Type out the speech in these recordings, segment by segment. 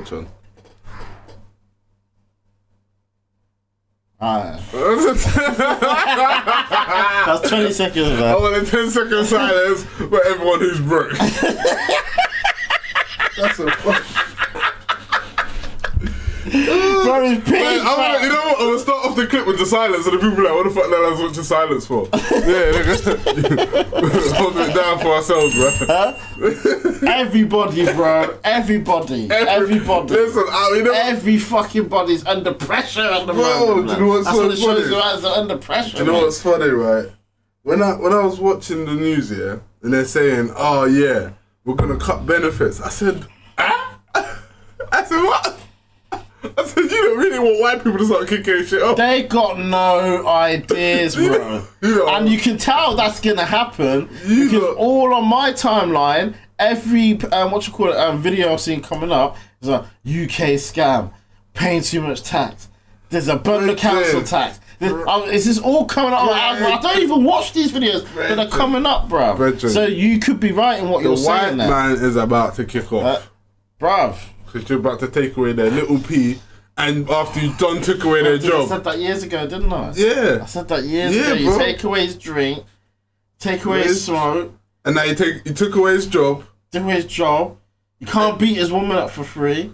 Which one? That's 20 seconds of that. I want a 10-second silence for everyone who's broke. That's a fuck. Bro, it's pink. You know what? I'm gonna start off the clip with the silence, and the people are like, what the fuck that was watching silence for? Yeah, hold it down for ourselves, bro. Huh? Everybody, bro. Everybody. Listen, every fucking body's under pressure at the moment. Do you know what's That's so what it shows funny? you as under pressure. Do you know what's funny, right? When I was watching the news, yeah, and they're saying, oh yeah, we're gonna cut benefits. I said, ah? I said, what? I said, you don't really want white people to start kicking shit off. They got no ideas, bro. And you can tell that's gonna happen because all on my timeline, every video I've seen coming up is a UK scam, paying too much tax. There's a bundle council tax. Is this all coming up? I don't even watch these videos, but they're coming up, bro. So you could be right in what you're saying. The white man is about to kick off, bruv. Because you're about to take away their little p, and after you've done took away their job. I said that years ago, didn't I? Yeah. I said that years ago. You take away his drink, take away his smoke, and now you took away his job. Took away his job. You can't beat his woman up for free.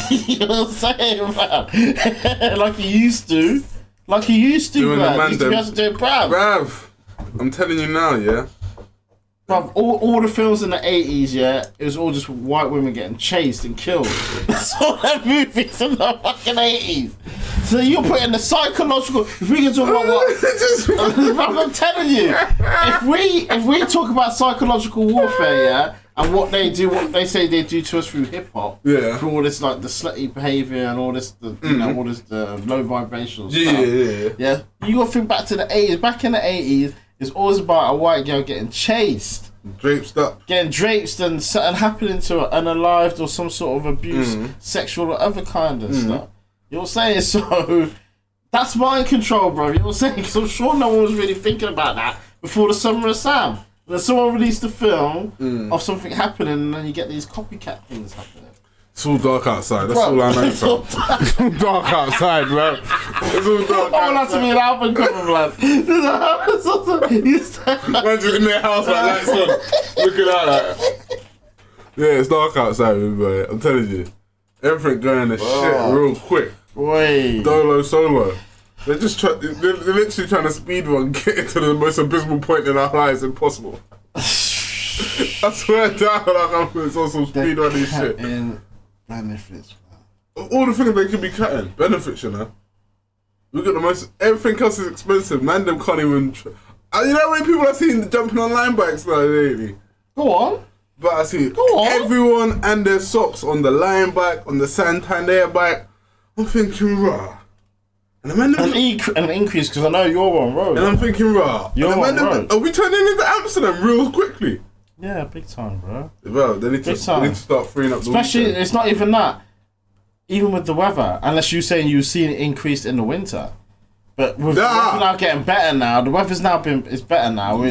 You know what I'm saying, man? Like he used to. Like he used to, doing bruv. He used to be able to do it, bruv. I'm telling you now, yeah. Bruv, all the films in the 80s, yeah, it was all just white women getting chased and killed. That's all the movies in the fucking 80s. So you're putting the psychological. If we can talk about what, bruv, I'm telling you, if we talk about psychological warfare, yeah, and what they do, what they say they do to us through hip hop, yeah, through all this like the slutty behaviour and all this, you know, all this low vibrational stuff. Yeah. You gotta think back to the 80s. Back in the 80s. It's always about a white girl getting chased. Draped up. Getting draped and something happening to her, unalived or some sort of abuse, sexual or other kind of stuff. You know what I'm saying? So, that's mind control, bro. You know what I'm saying? Because I'm sure no one was really thinking about that before the Summer of Sam. Then someone released a film of something happening and then you get these copycat things happening. It's all dark outside. That's all I know. It's all dark outside, bro. It's all dark outside. I want that to be an album cover, man. Man's just in their house like lights on, looking out like. Yeah, it's dark outside, bro. I'm telling you, everything going to shit real quick. Wait. Dolo solo. They're literally trying to speed run, get into the most abysmal point in our lives impossible. I swear down, like it's on some speed running shit. Benefits, man. All the things they could be cutting. Benefits, you know. We got the most. Everything else is expensive. Man, them can't even. You know how many people I've seen jumping on line bikes now lately? Go on. But I see everyone and their socks on the line bike, on the Santander bike. I'm thinking, rah. And the man an increase because I know you're on road. And I'm thinking, rah. You're on road. Are we turning into Amsterdam real quickly? Yeah, big time, bro. Well, they need to start freeing up the Especially, weekend. it's not even that. Even with the weather, unless you're saying you've seen it increased in the winter. But with the weather now getting better now, the weather's now it's better now. We're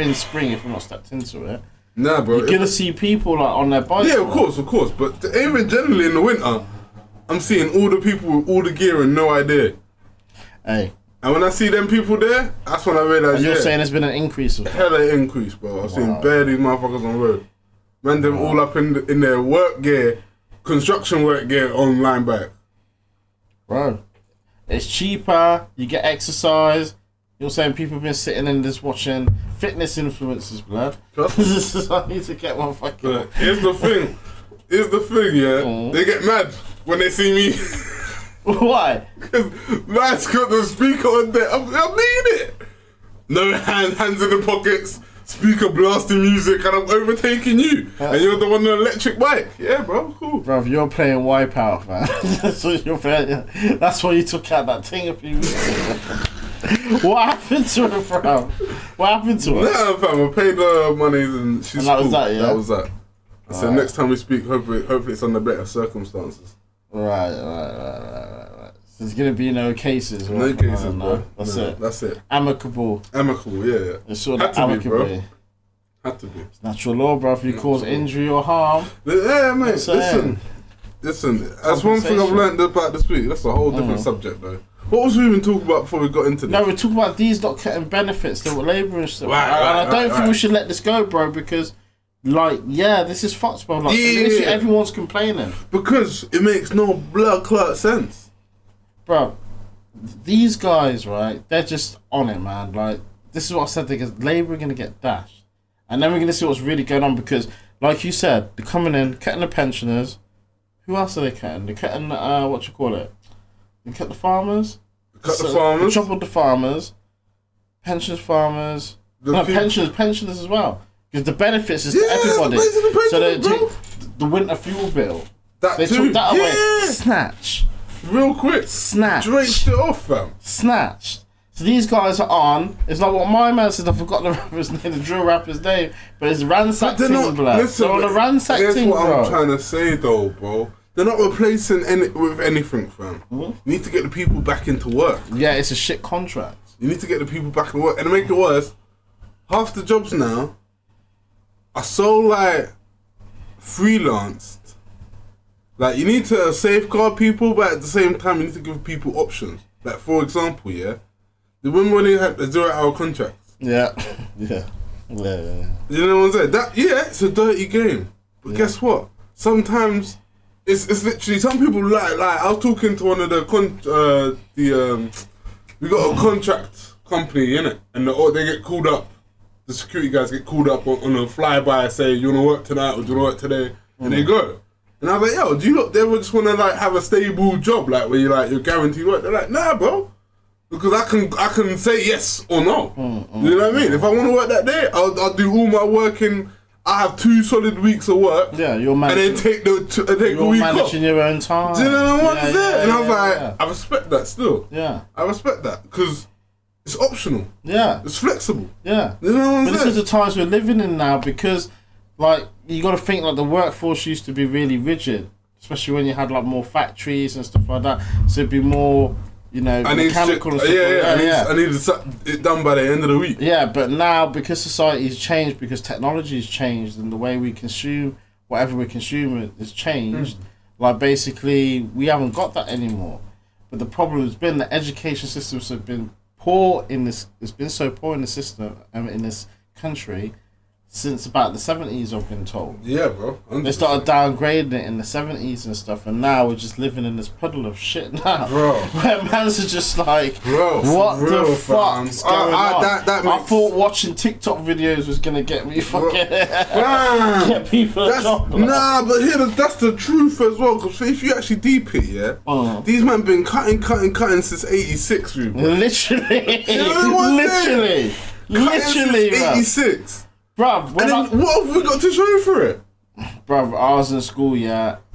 in spring if we're not stepped into it. Nah, bro. You're gonna see people like on their bikes. Yeah, of course. But even generally in the winter, I'm seeing all the people with all the gear and no idea. Hey. And when I see them people there, that's when I realise. And you're saying there's been an increase of hella increase, bro. I've seen bare these motherfuckers on the road. Man, them all up in their work gear, construction work gear on line back. Bro, it's cheaper. You get exercise. You're saying people have been sitting in this watching fitness influencers, blood. I need to get one fucking. But here's the thing, yeah. They get mad when they see me. Why? Because man's got the speaker on there. I mean it. No hands in the pockets, speaker blasting music, and I'm overtaking you. And you're the one on the electric bike. Yeah, bro, cool. Bro, you're playing Wipeout, man. That's why you took out that thing a few weeks ago. What happened to her, fam? What happened to her? Nah, fam, I paid her money and she's that cool. Was that, yeah? That was that. I said next time we speak, hopefully it's under better circumstances. Right. So there's gonna be no cases. No cases, bro. That's it. Amicable, yeah. It's sort of amicable. Had to be. It's natural law, bro. If you cause injury or harm. Yeah, mate. Listen. listen, that's one thing I've learned about this week. That's a whole different subject, though. What was we even talking about before we got into this? No, we're talking about these not getting benefits, the labour and stuff. And I don't think we should let this go, bro, because, like, this is fucked, bro. Like, everyone's complaining. Because it makes no blood clot sense. Bro, these guys, right, they're just on it, man. Like, this is what I said, because Labour are going to get dashed. And then we're going to see what's really going on, because, like you said, they're coming in, cutting the pensioners. Who else are they cutting? They're cutting, They cut the farmers. Farmers. Chop with the farmers. Pensions, farmers. Pensioners as well. Because the benefits is to everybody. So they take the winter fuel bill. They took that away. Snatch. Real quick. Snatch. Draped it off, fam. Snatched. So these guys are on. It's like what my man said. I forgot the rapper's name, the drill rapper's name. But it's ransack team, blood. They're on a ransack team, bro. That's what I'm trying to say, though, bro. They're not replacing with anything, fam. You need to get the people back into work. Yeah, it's a shit contract. You need to get the people back in work. And to make it worse, half the jobs now are so, like, freelanced. Like, you need to safeguard people, but at the same time, you need to give people options. Like, for example, the women when they had the 0-hour contracts. Yeah. You know what I'm saying? It's a dirty game. But guess what? Sometimes... It's literally some people like I was talking to one of we got a contract company innit, and they get called up. The security guys get called up on a flyby, say you wanna work tonight or do you wanna work today, and they go. And I was like, yo, do you not ever just wanna like have a stable job like where you're guaranteed work? They're like, nah, bro, because I can say yes or no. You know what I mean? If I wanna work that day, I'll do all my working. I have 2 solid weeks of work. Yeah, you're managing. And then take the week off. You're managing your own time. Do you know what I'm saying? And I was like, I respect that still. Yeah. I respect that because it's optional. Yeah. It's flexible. Yeah. You know what I'm saying? This is the times we're living in now because, like, you got to think like the workforce used to be really rigid, especially when you had like more factories and stuff like that. So it'd be more. Mechanical and stuff. I need it done by the end of the week. Yeah, but now because society's changed, because technology's changed, and the way we consume whatever we consume has changed. Like basically, we haven't got that anymore. But the problem has been the education systems have been poor in this. It's been so poor in the system in this country since about the 70s, I've been told. Yeah, bro. 100%. They started downgrading it in the 70s and stuff, and now we're just living in this puddle of shit now. Bro. Where man's are just like, what the fuck's going on? I thought watching TikTok videos was going to get me fucking... get people a job. Nah, but here, that's the truth as well, because if you actually deep it, these men been cutting since 86, bro. Literally. You know what Literally, bro. 86. Bruv, and then what have we got to show for it? Bruv, I was in school,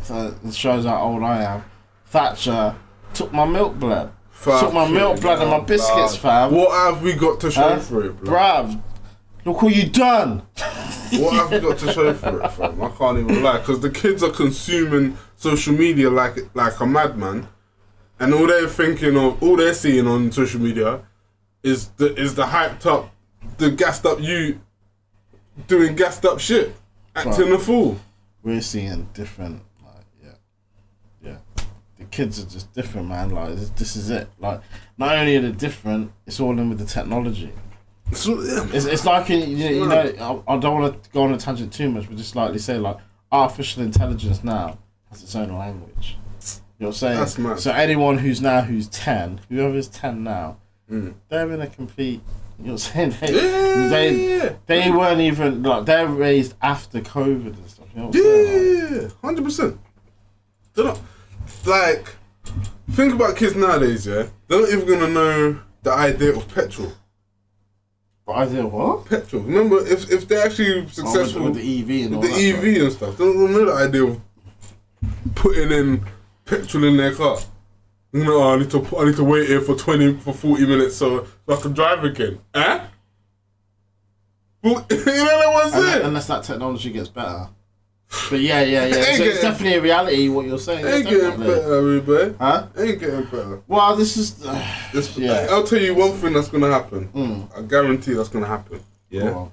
so it shows how old I am. Thatcher took my milk blood. Took my milk blood and my biscuits, fam. What have we got to show for it, bro? Bruv, look what you done. What have we got to show for it, fam? I can't even lie, because the kids are consuming social media like a madman, and all they're seeing on social media is the hyped up, the gassed up you. Doing gassed up shit, acting a fool. We're seeing different, the kids are just different, man. Like this is it. Like not only are they different, it's all in with the technology. So, it's like I don't want to go on a tangent too much, but just slightly say like artificial intelligence now has its own language. You know what I'm saying? That's mad. So anyone who's 10, whoever's 10 now, they're in a complete. You know what I'm saying? They weren't even like they're raised after COVID and stuff. You know what I'm saying? 100%. They're not like think about kids nowadays. They're not even gonna know the idea of petrol. The idea of what? Petrol. Remember, if they're actually successful with the EV and all the that EV and stuff, they don't know the idea of putting in petrol in their car. No, I need to wait here for 40 minutes so I can drive again. Well, you know what I'm saying? Unless that technology gets better. But yeah. So it's definitely a reality what you're saying. Ain't getting better, boy. Huh? Ain't getting better. Well, this is... I'll tell you one thing that's going to happen. I guarantee that's going to happen. Yeah?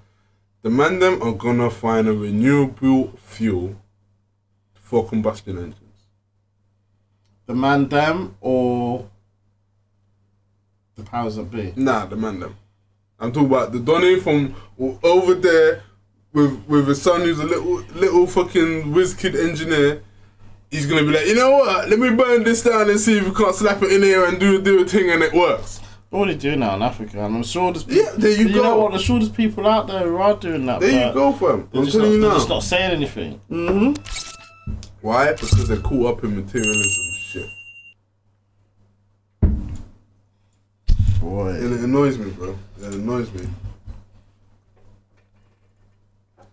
The man them are going to find a renewable fuel for combustion engines. The man them or the powers that be? Nah, the man them. I'm talking about the Donny from over there with his son who's a little fucking whiz kid engineer. He's gonna be like, you know what? Let me burn this down and see if we can't slap it in here and do a thing and it works. What do do now in Africa? And I'm sure there's people, there you go. You know what? I'm sure there's people out there who are doing that. There you go, fam. I'm telling you now. They're just not saying anything. Mm-hmm. Why? Because they're caught up in materialism shit. Boy. And it annoys me, bro. It annoys me.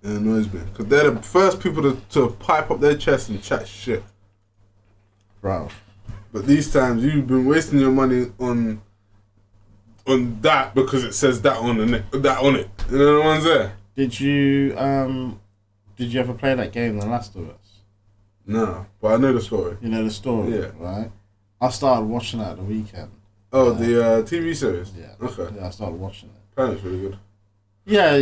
It annoys me. Because they're the first people to pipe up their chest and chat shit. Bro. But these times, you've been wasting your money on that because it says that on it. You know the ones there? Did you ever play that game, The Last of Us? No, but I know the story. You know the story? Yeah. Right? I started watching that at the weekend. Oh, the TV series? Yeah. Okay. Yeah, I started watching it. Apparently it's really good. Yeah,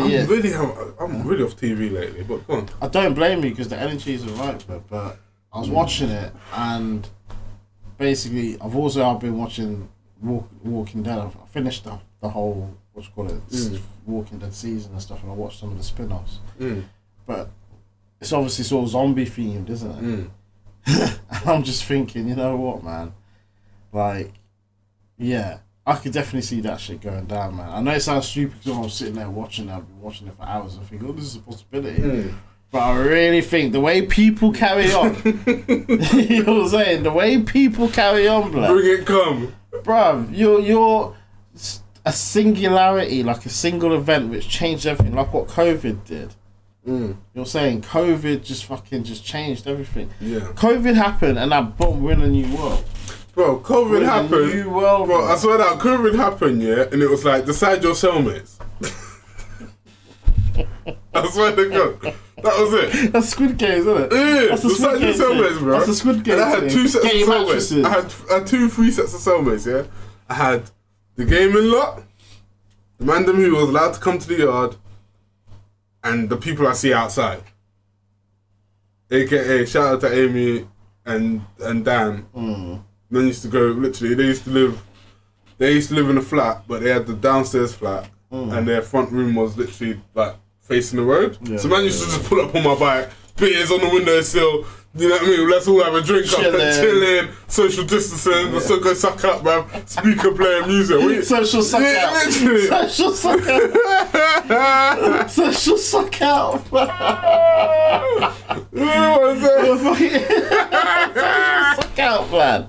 I'm really off TV lately, but go on. I don't blame you because the energy is alright, but I was watching it and basically I've been watching Walking Dead. I finished the whole Walking Dead season and stuff, and I watched some of the spin-offs. But it's obviously sort of zombie themed, isn't it? And I'm just thinking, you know what, man? Like, yeah, I could definitely see that shit going down, man. I know it sounds stupid because I'm sitting there watching it. I've been watching it for hours and think, oh, this is a possibility. But I really think the way people carry on, you know what I'm saying? The way people carry on, blood. Bring it come. Bruv, you're a singularity, like a single event which changed everything, like what COVID did. You're saying COVID just changed everything. Yeah. COVID happened and that boom, we're in a new world. Bro, COVID happened. New world, bro, I swear that COVID happened, yeah, and it was like, decide your cellmates. I swear to God. That was it. That's Squid Games, isn't it? Yeah, that's the decide your cellmates, bro. That's the Squid Games. And I had 2 sets of cellmates. I had 3 sets of cellmates, yeah. I had the gaming lot, the man them who was allowed to come to the yard, and the people I see outside. AKA, shout out to Amy and Dan. They used to go, literally, they used to live in a flat, but they had the downstairs flat, and their front room was literally like facing the road. Yeah, so man used to just pull up on my bike, beers on the windowsill, you know what I mean? Let's all have a drink up and chilling, social distancing, so go suck up, bruv. Speaker playing music. Social suck out. Literally. Social suck out. Social suck out. You know what I'm saying? Social suck out, man.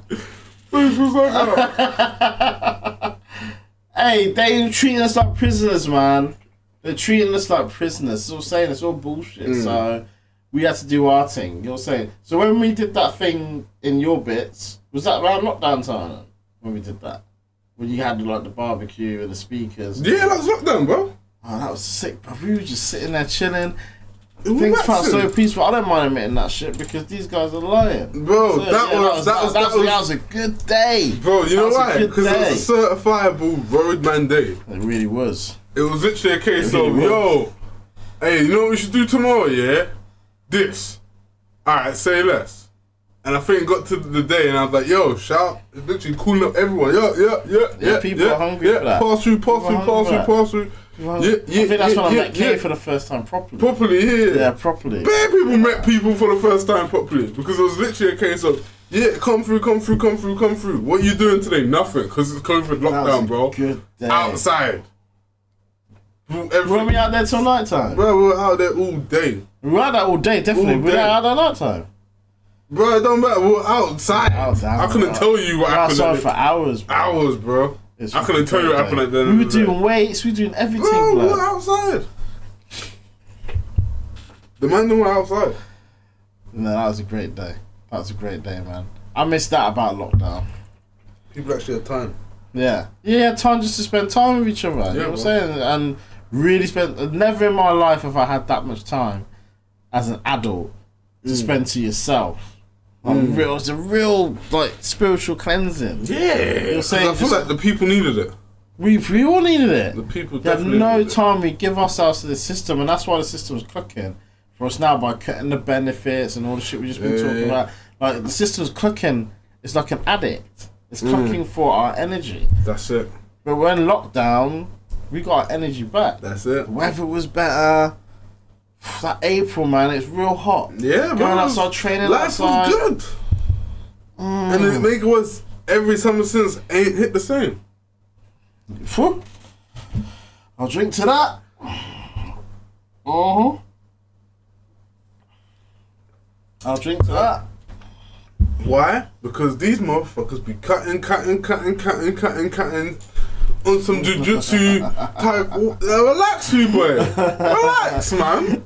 Social suck out. Hey, they treating us like prisoners, man. They're treating us like prisoners. It's all saying it's all bullshit. So we had to do our thing. You know what I'm saying? So when we did that thing in your bits, was that around lockdown time? When we did that, when you had like the barbecue and the speakers. Yeah, that was lockdown, bro. Oh, that was sick, bro. We were just sitting there chilling. Things felt so peaceful. I don't mind admitting that shit because these guys are lying. Bro, so, that was a good day. Bro, you know why? Because it was a certifiable roadman day. It really was. It was literally a case of, yo, hey, you know what we should do tomorrow, yeah? This. Alright, say less. And I think it got to the day and I was like, yo, shout, it's literally calling up everyone. Yeah. People are hungry for that. Pass through. I think that's when I met Kay for the first time properly. Yeah, properly. Bare people met people for the first time properly because it was literally a case of, yeah, come through. What are you doing today? Nothing, because it's COVID lockdown, bro. Good day. Outside. Were we out there till night time? Bro, we were out there all day. We were out there all day, definitely. We were out there night time. Bro, it don't matter. We were outside. I couldn't tell you what happened. Outside for hours, bro. Hours, bro. I couldn't tell you what happened at the end. We were doing weights, we were doing everything, bro. We were outside. The man were outside. No, that was a great day. That was a great day, man. I missed that about lockdown. People actually had time. Yeah. Yeah, time just to spend time with each other. You know what I'm saying? And really spend. Never in my life have I had that much time as an adult to spend to yourself. It was a real like spiritual cleansing. Yeah. You know saying? I feel like the people needed it. We all needed it. The people definitely had no time. We give ourselves to the system, and that's why the system's cooking for us now by cutting the benefits and all the shit we just been talking about. Like the system's cooking, it's like an addict. It's cooking for our energy. That's it. But when lockdown, we got our energy back. That's it. The weather was better. That April, man, it's real hot. Yeah, going outside, training life outside. was good. And it make it was every summer since ain't hit the same. Phew. I'll drink to that. I'll drink to that. Why? Because these motherfuckers be cutting on some jujutsu type. Relax, you boy. Relax, man.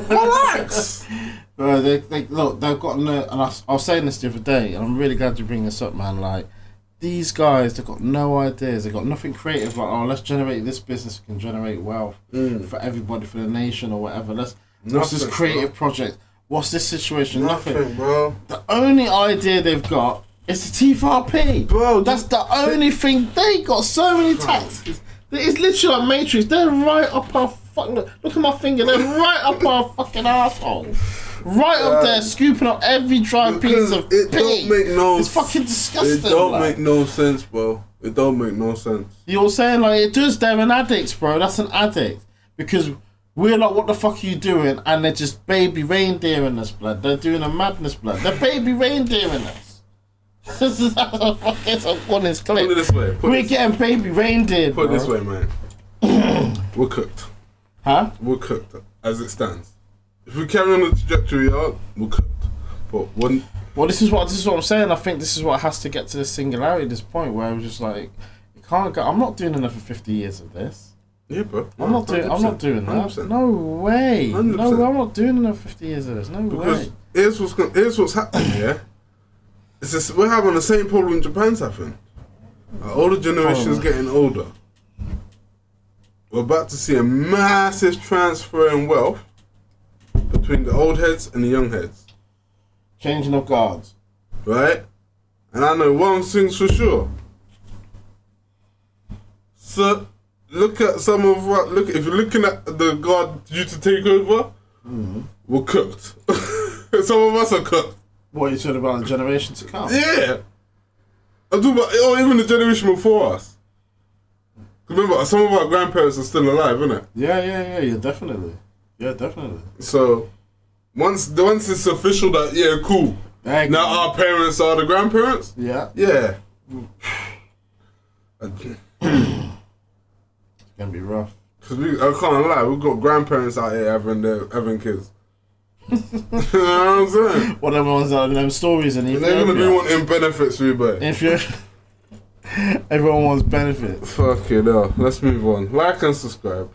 Relax. Bro, they look. They've got no. And I was saying this the other day, and I'm really glad you bring this up, man. Like, these guys, they've got no ideas. They've got nothing creative. Like, oh, let's generate this business. We can generate wealth for everybody, for the nation, or whatever. What's this creative project? What's this situation? Nothing, bro. The only idea they've got is the TFRP. Bro, that's the only thing. They got so many taxes. It's literally like Matrix. They're right up our fucking... Look at my finger. They're right up our fucking asshole. Right up there, scooping up every dry piece of it pig. Don't make no... It's fucking disgusting. It don't make no sense, bro. It don't make no sense. You're saying, like, it does. They're an addict, bro. That's an addict. Because... we're like, what the fuck are you doing? And they're just baby reindeer in us, blood. They're doing a madness, blood. They're baby reindeer in us. This is how the fuck it's on this clip. Put it this way. We're getting baby reindeer, bro. Put it this way, man. We're cooked. Huh? We're cooked, as it stands. If we carry on the trajectory we are, we're cooked. But one... Well, this is what I'm saying. I think this is what has to get to the singularity, this point where I'm just like, you can't go... I'm not doing another 50 years of this. Yeah, bro. I'm not doing that. 100%. No way. 100%. No way. I'm not doing another 50 years of this. No way. Here's what's happening, yeah? It's just, we're having the same problem Japan's having. Our older generation's getting older. We're about to see a massive transfer in wealth between the old heads and the young heads. Changing of guards. Right? And I know one thing's for sure. So... look at some of what. Look, if you're looking at the guard due to take over, we're cooked. Some of us are cooked. What are you talking about? The generation to come? Yeah, I'm talking about even the generation before us. Remember, some of our grandparents are still alive, isn't it? Yeah, definitely. Yeah, definitely. So, once it's official that cool. Now our parents are the grandparents. Yeah. Yeah. Gonna be rough. Cause I can't lie, we've got grandparents out here having kids. You know what I'm saying? What them ones are them stories and they're gonna be wanting benefits, but if you everyone wants benefits. Fuck it, let's move on. Like and subscribe.